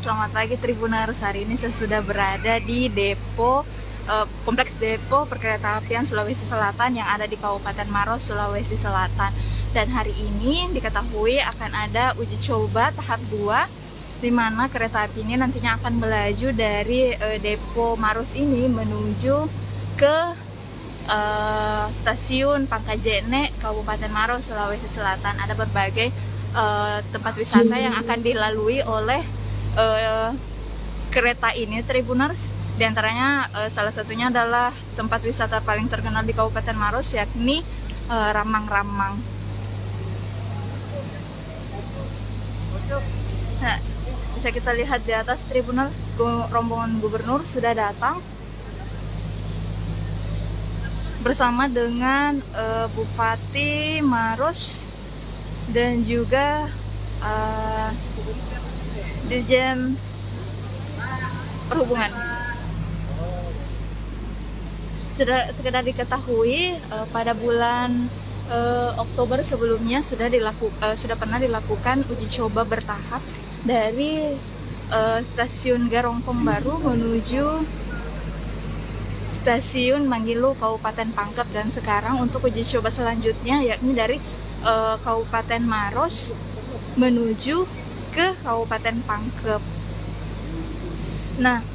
selamat pagi Tribuners. Hari ini saya sudah berada di kompleks depo perkeretaapian Sulawesi Selatan yang ada di Kabupaten Maros, Sulawesi Selatan. Dan hari ini diketahui akan ada uji coba tahap 2, di mana kereta api ini nantinya akan melaju dari depo Maros ini menuju ke stasiun Pangkajene, Kabupaten Maros, Sulawesi Selatan. Ada berbagai tempat wisata yang akan dilalui oleh kereta ini, Tribuners. Di antaranya salah satunya adalah tempat wisata paling terkenal di Kabupaten Maros, yakni Ramang-Ramang. Nah, bisa kita lihat di atas, Tribuners, rombongan gubernur sudah datang bersama dengan Bupati Maros dan juga Dirjen Perhubungan. Sekedar diketahui, pada bulan Oktober sebelumnya sudah pernah dilakukan uji coba bertahap dari stasiun Garongpong Baru menuju stasiun Manggilo, Kabupaten Pangkep, dan sekarang untuk uji coba selanjutnya yakni dari Kabupaten Maros menuju ke Kabupaten Pangkep. Nah,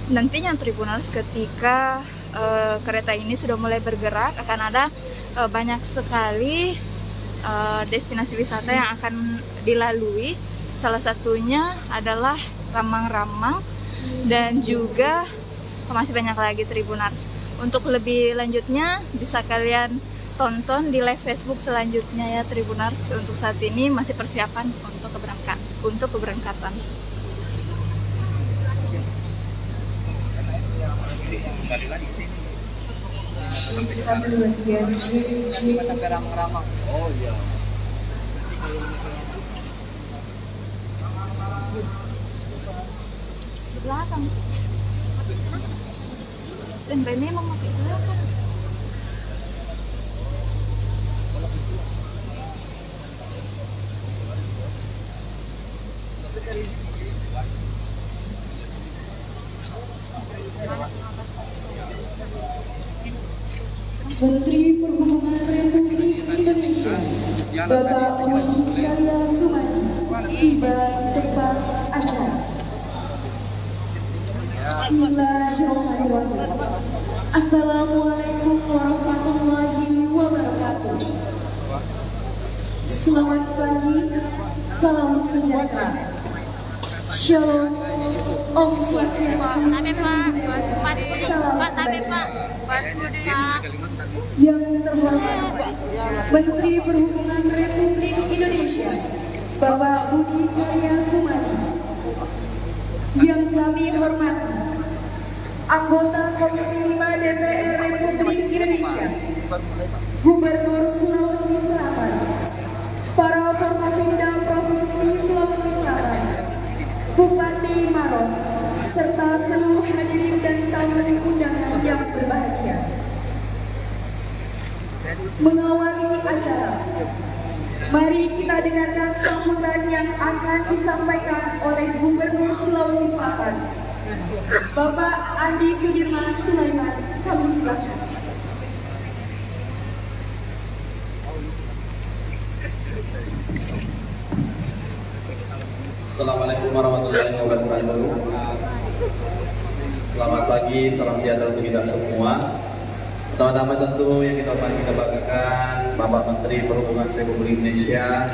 nantinya Tribuners, ketika kereta ini sudah mulai bergerak, akan ada banyak sekali destinasi wisata yang akan dilalui. Salah satunya adalah Ramang-Ramang dan juga masih banyak lagi, Tribuners. Untuk lebih lanjutnya bisa kalian tonton di live Facebook selanjutnya ya, Tribuners. Untuk saat ini masih persiapan untuk keberangkatan. Satu dua tiga sampai Ramang-Ramang. Oh iya. Di belakang. Dan memang mau ke belakang. Menteri Perhubungan Republik Indonesia Bapak Budi Karya Sumadi tiba di tempat acara. Bismillahirrahmanirrahim. Assalamualaikum warahmatullahi wabarakatuh. Selamat pagi, salam sejahtera. Shalom, Om Swastiastu, salam kebajikan. Yang terhormat Menteri Perhubungan Republik Indonesia Bapak Budi Karya Sumadi, yang kami hormati anggota Komisi 5 DPR Republik Indonesia, Gubernur Sulawesi Selatan, para Forkopimda Provinsi Sulawesi Selatan, Bupati Maros, serta seluruh hadirin dan tamu undangan yang berbahagia. Mengawali acara, mari kita dengarkan sambutan yang akan disampaikan oleh Gubernur Sulawesi Selatan, Bapak Andi Sudirman Sulaiman. Kami silakan. Assalamualaikum warahmatullahi wabarakatuh. Selamat pagi, salam sejahtera untuk kita semua. Pertama-tama tentu yang kita banggakan Bapak Menteri Perhubungan Republik Indonesia.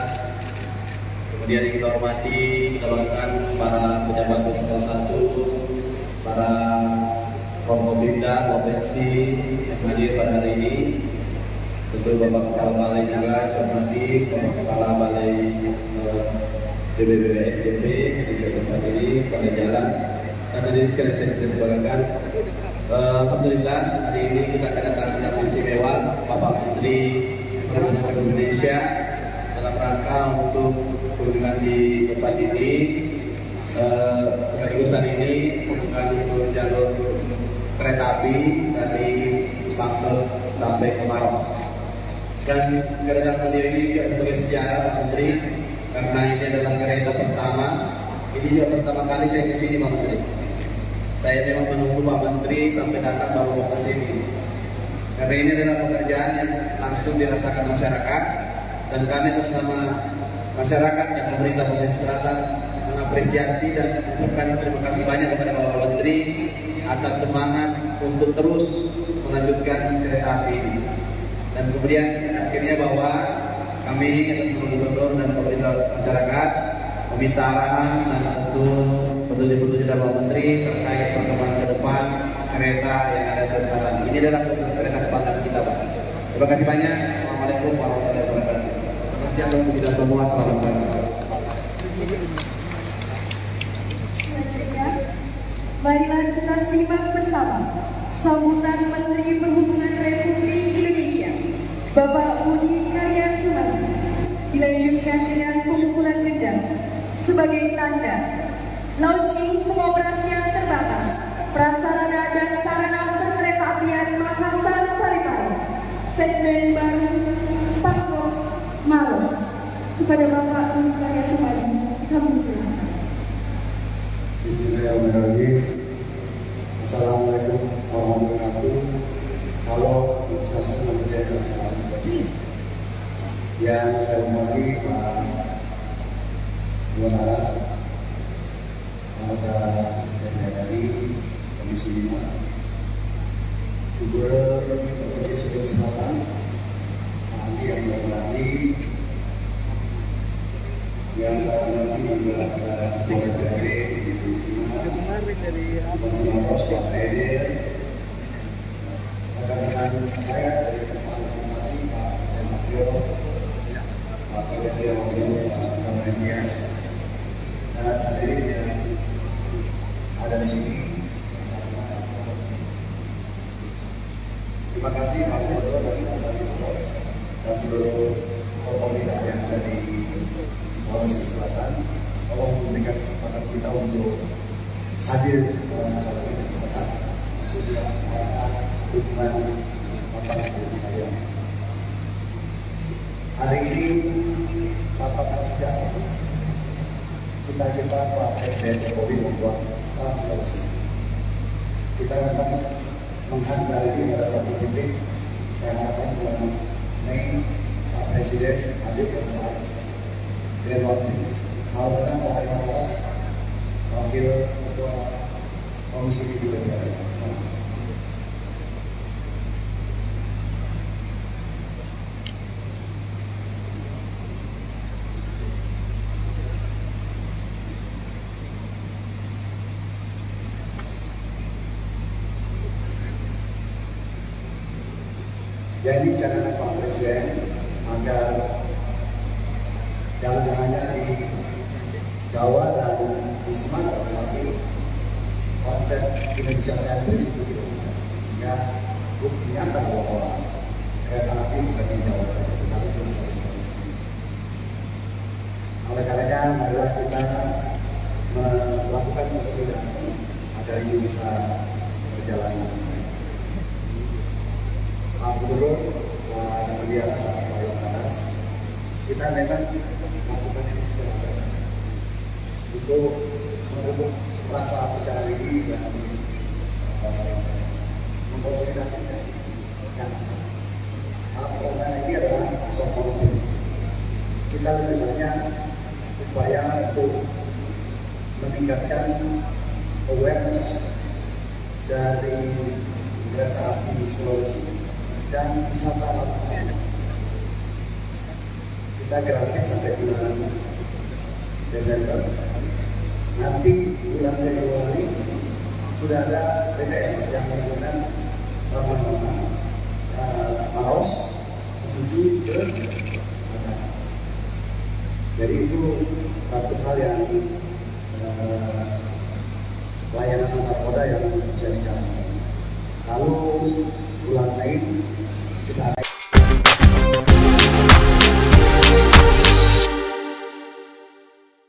Kemudian yang kita hormati, kita banggakan para pejabat eselon 1, para Forkopimda provinsi yang hadir pada hari ini. Tentu Bapak Kepala Balai juga, saya hormati Bapak Kepala Balai BBBSDP yang di tempat ini, Balai Jalan. Dan ini sekali saya sebagakan. Alhamdulillah hari ini kita kedatangan tamu istimewa Bapak Menteri Perhubungan Republik Indonesia dalam rangka untuk kunjungan di tempat ini. Sekaligus hari ini bukan untuk jalur kereta api dari Pangkep sampai ke Maros. Dan kedatangan beliau ini juga sebagai sejarah Pak Menteri, karena ini adalah kereta pertama Ini juga pertama kali saya ke sini Pak Menteri. Saya memang menunggu Pak Menteri sampai datang baru mau ke sini. Karena ini adalah pekerjaan yang langsung dirasakan masyarakat, dan kami atas nama masyarakat dan pemerintah Provinsi Selatan mengapresiasi dan mengucapkan terima kasih banyak kepada Bapak Menteri atas semangat untuk terus melanjutkan kereta api ini. Dan kemudian akhirnya bahwa kami atas nama Gubernur dan pemerintah masyarakat meminta arahan dan tentu petunjuk-petunjuk dari Bapak Menteri terkait perkembangan ke depan kereta yang ada di Selatan. Ini adalah kereta kebanggaan kita, Pak. Terima kasih banyak. Assalamualaikum warahmatullahi wabarakatuh. Terima kasih untuk kita semua. Selamat pagi. Selanjutnya, marilah kita simak bersama sambutan Menteri Perhubungan Republik Indonesia, Bapak Budi Karya Sumadi, dilanjutkan dengan pemukulan gendang sebagai tanda launching pengoperasian terbatas prasarana dan sarana perkeretaapian Makassar Parepare, segmen baru Pangkep Maros. Kepada Bapak Budi Karya Sumadi, kami silakan. Bismillahirrahmanirrahim. Assalamualaikum warahmatullahi wabarakatuh. Salam Swastiastu Namo Buddhaya Salam Kebajikan. Yang saya hormati Pak Dewan Aras, anggota DPR RI Komisi 5, Gubernur Provinsi Sulawesi Selatan, Pak Andi yang saya hormati, yang saya hormati juga ada Ketua DPRD, Bupati Maros, Pak Haidar, rekan-rekan saya dari Informasi, Pak Mario, Pak Tosya Pak Kamen Nias, dan hadirin yang ada di sini. Terima kasih Pak Gubernur dan Bupati Maros dan seluruh Forkopimda yang ada di Sulawesi Selatan. Allah memberikan kesempatan kita untuk hadir dalam kesempatan ini dengan sehat untuk karena dukungan Bapak Ibu sekalian. Hari ini tapakan sejarah cita-cita Pak Presiden Jokowi membuat Trans Sulawesi. Kita memang menghantar ini pada satu titik. Saya harapkan bulan Mei Pak Presiden hadir pada saat grand launching. Mudah-mudahan Pak Iwan Aras, Wakil Ketua Komisi 3 DPR. Jadi catatan Pak Presiden agar jangan hanya di Jawa dan di Sumatera, tetapi konsep Indonesia sentris itu dilakukan. Sehingga bukti nyata bahwa kereta api bukan di Jawa saja, tetapi juga di Sulawesi. Oleh karenanya, marilah kita melakukan konsolidasi agar ini bisa berjalan. Pak Gubernur, Pak Mendiara, Pak Iwan Aras, kita memang melakukan ini secara berat untuk membentuk rasa percaya diri dan mengkonsolidasikan yang karena ini adalah soft launching. Kita lebih banyak upaya untuk meningkatkan awareness dari kereta api Sulawesi dan wisata lapangan. Kita gratis sampai bulan Desember. Nanti bulan Februari sudah ada BTS yang menggunakan Rambang Maros menuju ke Padang. Jadi itu satu hal yang layanan antar moda yang bisa dijalankan. Lalu bulan Mei kita